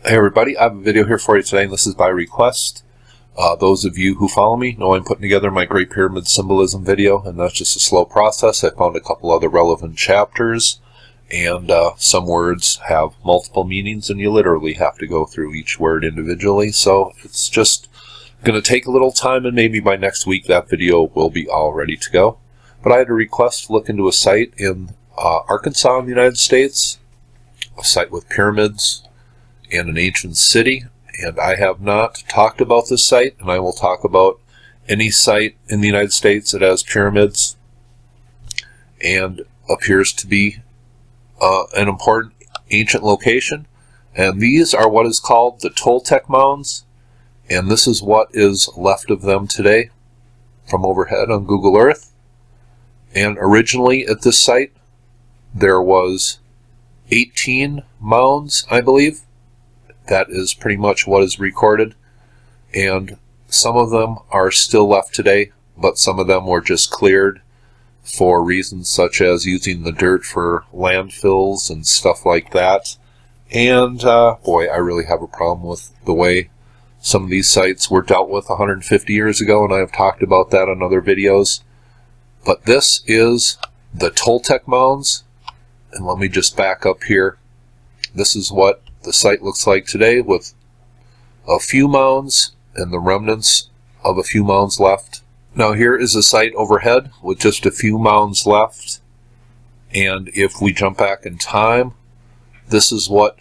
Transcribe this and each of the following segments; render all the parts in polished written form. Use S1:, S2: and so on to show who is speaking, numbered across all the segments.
S1: Hey everybody, I have a video here for you today, and this is by request. Those of you who follow me know I'm putting together my Great Pyramid Symbolism video, and that's just a slow process. I found a couple other relevant chapters, and some words have multiple meanings, and you literally have to go through each word individually, so it's just going to take a little time, and maybe by next week that video will be all ready to go. But I had a request to look into a site in Arkansas in the United States, a site with pyramids and an ancient city, and I have not talked about this site, and I will talk about any site in the United States that has pyramids and appears to be an important ancient location. And these are what is called the Toltec Mounds, and this is what is left of them today from overhead on Google Earth. And originally at this site there was 18 mounds, I believe. That is pretty much what is recorded, and some of them are still left today, but some of them were just cleared for reasons such as using the dirt for landfills and stuff like that. And boy, I really have a problem with the way some of these sites were dealt with 150 years ago, and I have talked about that on other videos. But this is the Toltec Mounds, and let me just back up here. This is what the site looks like today, with a few mounds and the remnants of a few mounds left. Now here is a site overhead with just a few mounds left, and if we jump back in time, this is what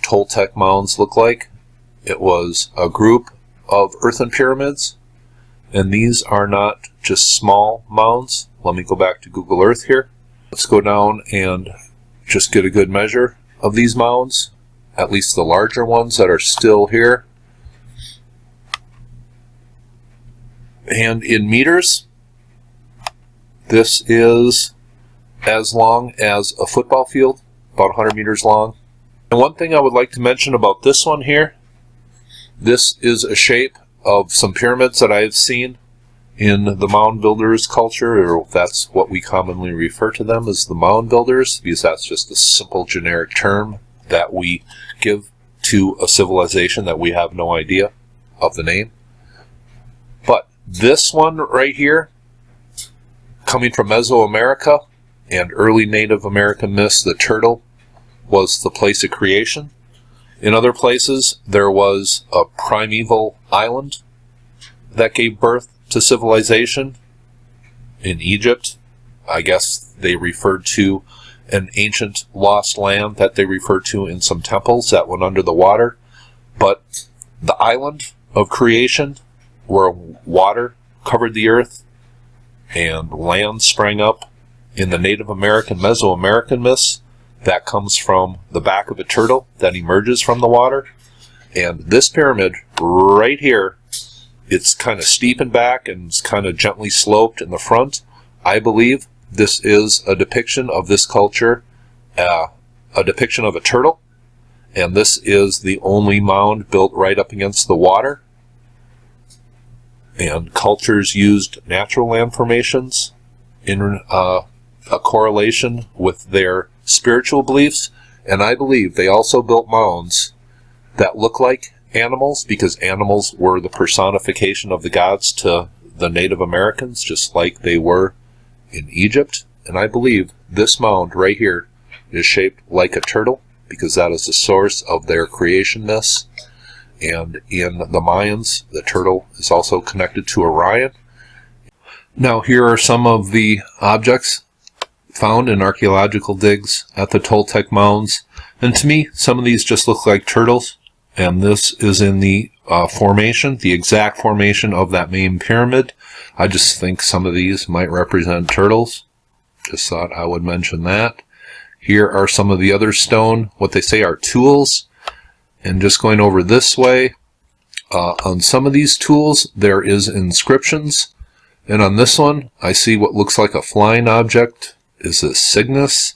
S1: Toltec Mounds look like. It was a group of earthen pyramids, and these are not just small mounds. Let me go back to Google Earth here. Let's go down and just get a good measure of these mounds, at least the larger ones that are still here. And in meters, this is as long as a football field, about 100 meters long. And one thing I would like to mention about this one here, this is a shape of some pyramids that I have seen in the mound builders culture, or that's what we commonly refer to them as, the mound builders, because that's just a simple generic term that we give to a civilization that we have no idea of the name. But this one right here, coming from Mesoamerica and early Native American myths, the turtle was the place of creation. In other places there was a primeval island that gave birth to civilization. In Egypt, I guess they referred to an ancient lost land that they referred to in some temples that went under the water. But the island of creation, where water covered the earth and land sprang up in the Native American, Mesoamerican myths, that comes from the back of a turtle that emerges from the water. And this pyramid right here, it's kind of steep in back and it's kind of gently sloped in the front. I believe this is a depiction of this culture, a depiction of a turtle, and this is the only mound built right up against the water. And cultures used natural land formations in a correlation with their spiritual beliefs, and I believe they also built mounds that look like animals, because animals were the personification of the gods to the Native Americans, just like they were in Egypt. And I believe this mound right here is shaped like a turtle, because that is the source of their creation myths. And in the Mayans, the turtle is also connected to Orion. Now here are some of the objects found in archaeological digs at the Toltec Mounds, and to me some of these just look like turtles. And this is in the formation, the exact formation of that main pyramid. I just think some of these might represent turtles. Just thought I would mention that. Here are some of the other stone, what they say are tools. And just going over this way, on some of these tools there is inscriptions. And on this one, I see what looks like a flying object is a cygnus.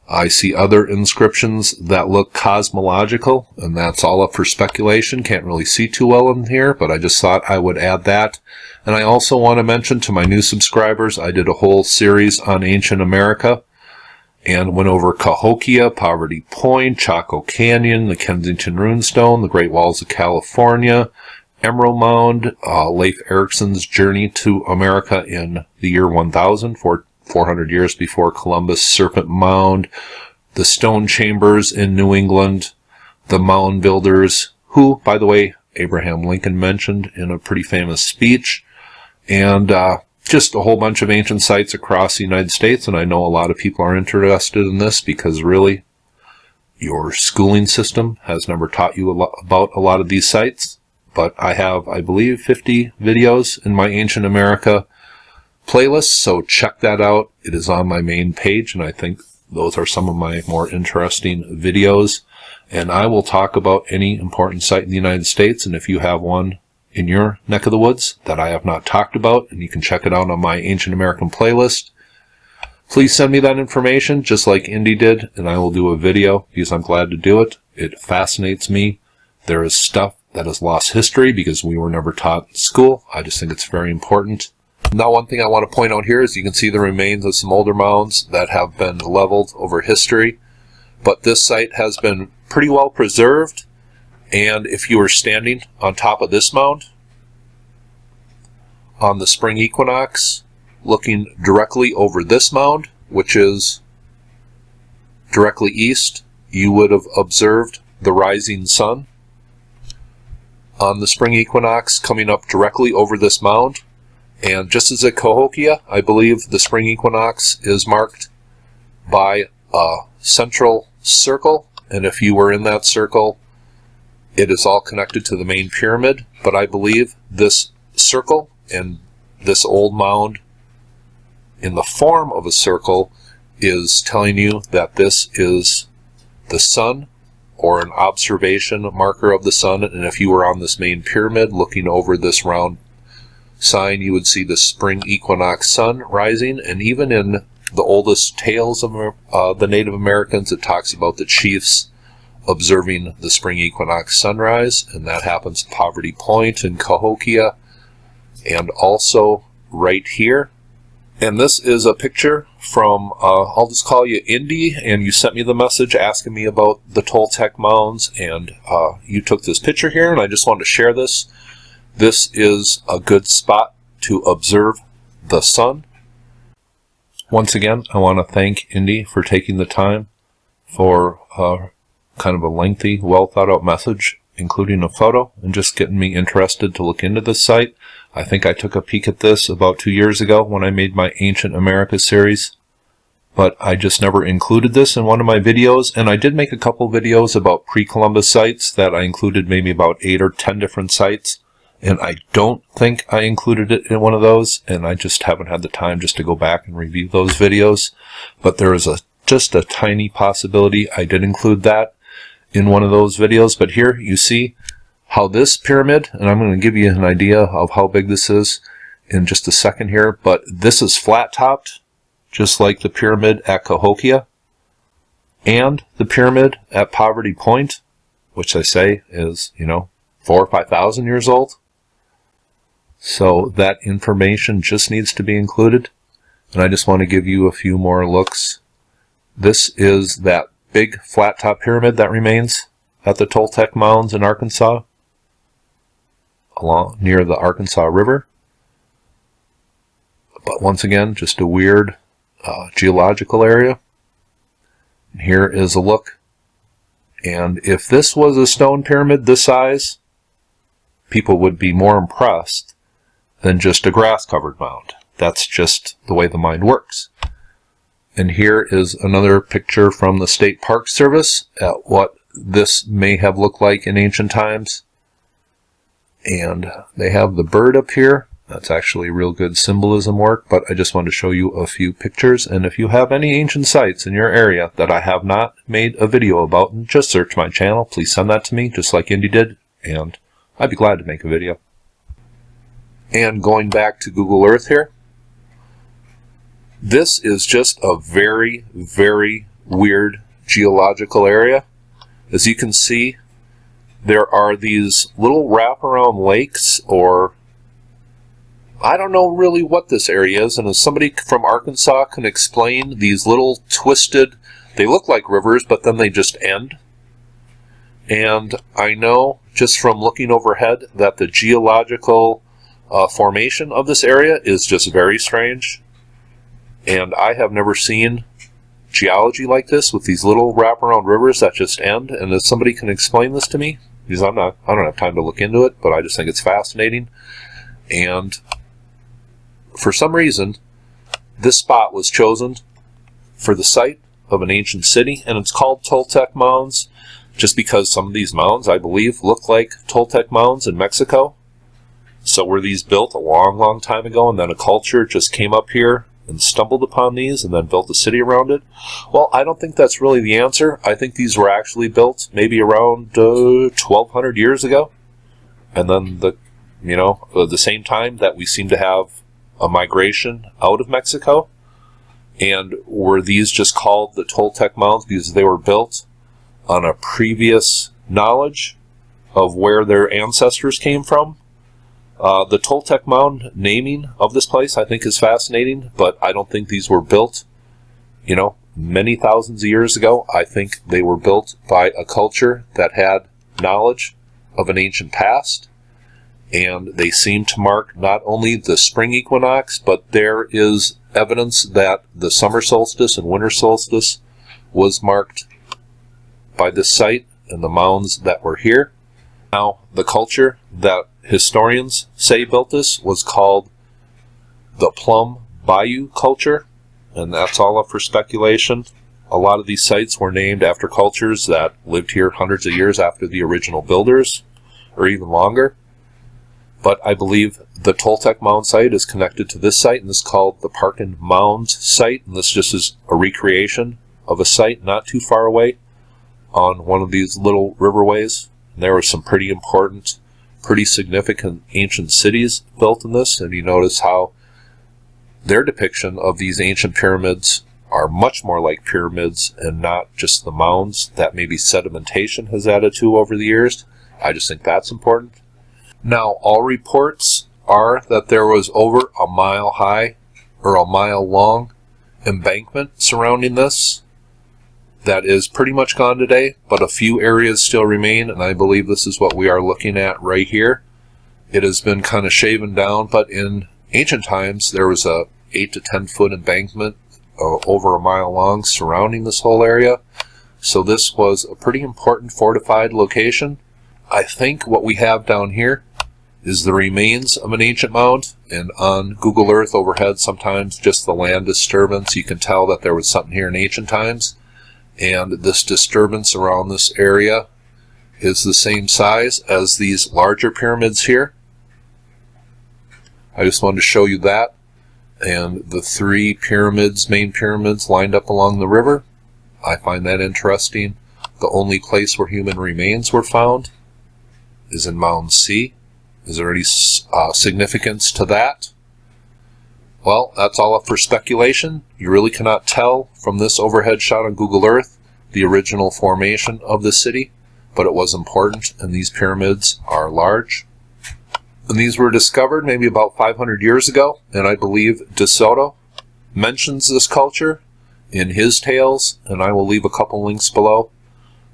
S1: I see other inscriptions that look cosmological, and that's all up for speculation. Can't really see too well in here, but I just thought I would add that. And I also want to mention to my new subscribers, I did a whole series on ancient America, and went over Cahokia, Poverty Point, Chaco Canyon, the Kensington Runestone, the Great Walls of California, Emerald Mound, Leif Erikson's journey to America in the year 1000, 400 years before Columbus, Serpent Mound, the stone chambers in New England, the mound builders, who, by the way, Abraham Lincoln mentioned in a pretty famous speech, and just a whole bunch of ancient sites across the United States. And I know a lot of people are interested in this because really your schooling system has never taught you about a lot of these sites. But I have, I believe, 50 videos in my Ancient America playlist, so check that out. It is on my main page, and I think those are some of my more interesting videos. And I will talk about any important site in the United States, and if you have one in your neck of the woods that I have not talked about, and you can check it out on my Ancient American playlist, please send me that information, just like Indy did, and I will do a video, because I'm glad to do it. It fascinates me. There is stuff that is lost history because we were never taught in school. I just think it's very important. Now, one thing I want to point out here is you can see the remains of some older mounds that have been leveled over history, but this site has been pretty well preserved. And if you were standing on top of this mound on the spring equinox, looking directly over this mound, which is directly east, you would have observed the rising sun on the spring equinox coming up directly over this mound. And just as at Cahokia, I believe the spring equinox is marked by a central circle, and if you were in that circle, it is all connected to the main pyramid. But I believe this circle and this old mound in the form of a circle is telling you that this is the sun, or an observation marker of the sun. And if you were on this main pyramid looking over this round sign, you would see the spring equinox sun rising. And even in the oldest tales of the Native Americans, it talks about the chiefs observing the spring equinox sunrise, and that happens at Poverty Point in Cahokia, and also right here. And this is a picture from, I'll just call you Indy, and you sent me the message asking me about the Toltec Mounds, and you took this picture here, and I just wanted to share this. This is a good spot to observe the sun. Once again, I want to thank Indy for taking the time for kind of a lengthy, well thought out message, including a photo, and just getting me interested to look into this site. I think I took a peek at this about 2 years ago when I made my Ancient America series, but I just never included this in one of my videos. And I did make a couple videos about pre-Columbus sites that I included maybe about 8 or 10 different sites, and I don't think I included it in one of those, and I just haven't had the time just to go back and review those videos. But there is just a tiny possibility I did include that in one of those videos. But here you see how this pyramid, and I'm going to give you an idea of how big this is in just a second here, but this is flat-topped, just like the pyramid at Cahokia, and the pyramid at Poverty Point, which I say is, 4,000 or 5,000 years old. So that information just needs to be included, and I just want to give you a few more looks. This is that big flat-top pyramid that remains at the Toltec Mounds in Arkansas, along near the Arkansas River. But once again, just a weird geological area. And here is a look. And if this was a stone pyramid this size, people would be more impressed than just a grass-covered mound. That's just the way the mind works. And here is another picture from the State Park Service at what this may have looked like in ancient times. And they have the bird up here. That's actually real good symbolism work, but I just wanted to show you a few pictures. And if you have any ancient sites in your area that I have not made a video about, just search my channel. Please send that to me, just like Indy did, and I'd be glad to make a video. And going back to Google Earth here, this is just a very, very weird geological area. As you can see, there are these little wraparound lakes or I don't know really what this area is, and if somebody from Arkansas can explain these little twisted, they look like rivers, but then they just end. And I know just from looking overhead that the geological formation of this area is just very strange. And I have never seen geology like this with these little wraparound rivers that just end. And if somebody can explain this to me, because I don't have time to look into it, but I just think it's fascinating. And for some reason, this spot was chosen for the site of an ancient city, and it's called Toltec Mounds, just because some of these mounds, I believe, look like Toltec Mounds in Mexico. So were these built a long, long time ago, and then a culture just came up here and stumbled upon these and then built a city around it? Well, I don't think that's really the answer. I think these were actually built maybe around 1,200 years ago. And then the same time that we seem to have a migration out of Mexico. And were these just called the Toltec Mounds because they were built on a previous knowledge of where their ancestors came from? The Toltec Mound naming of this place I think is fascinating, but I don't think these were built, many thousands of years ago. I think they were built by a culture that had knowledge of an ancient past, and they seem to mark not only the spring equinox, but there is evidence that the summer solstice and winter solstice was marked by this site and the mounds that were here. Now, the culture that historians say built this was called the Plum Bayou culture, and that's all up for speculation. A lot of these sites were named after cultures that lived here hundreds of years after the original builders, or even longer. But I believe the Toltec Mound site is connected to this site, and this is called the Parkin Mounds site, and this just is a recreation of a site not too far away on one of these little riverways. And there were some pretty important, pretty significant ancient cities built in this, and you notice how their depiction of these ancient pyramids are much more like pyramids and not just the mounds that maybe sedimentation has added to over the years. I just think that's important. Now, all reports are that there was over a mile high or a mile long embankment surrounding this that is pretty much gone today, but a few areas still remain, and I believe this is what we are looking at right here. It has been kind of shaven down, but in ancient times there was a 8 to 10 foot embankment over a mile long surrounding this whole area. So this was a pretty important fortified location. I think what we have down here is the remains of an ancient mound, and on Google Earth overhead sometimes just the land disturbance, you can tell that there was something here in ancient times. And this disturbance around this area is the same size as these larger pyramids here. I just wanted to show you that. And the three pyramids, main pyramids, lined up along the river. I find that interesting. The only place where human remains were found is in Mound C. Is there any significance to that? Well, that's all up for speculation. You really cannot tell from this overhead shot on Google Earth the original formation of the city, but it was important, and these pyramids are large. And these were discovered maybe about 500 years ago, and I believe De Soto mentions this culture in his tales, and I will leave a couple links below.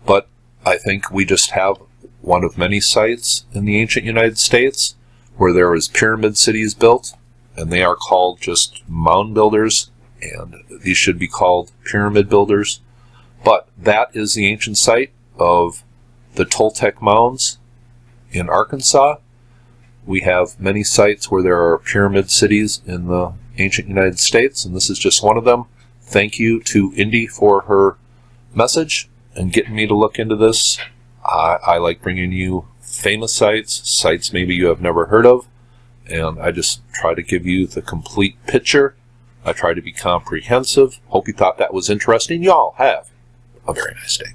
S1: But I think we just have one of many sites in the ancient United States where there was pyramid cities built, and they are called just mound builders, and these should be called pyramid builders. But that is the ancient site of the Toltec Mounds in Arkansas. We have many sites where there are pyramid cities in the ancient United States, and this is just one of them. Thank you to Indy for her message and getting me to look into this. I like bringing you famous sites maybe you have never heard of, and I just try to give you the complete picture. I try to be comprehensive. Hope you thought that was interesting. Y'all have a very nice day.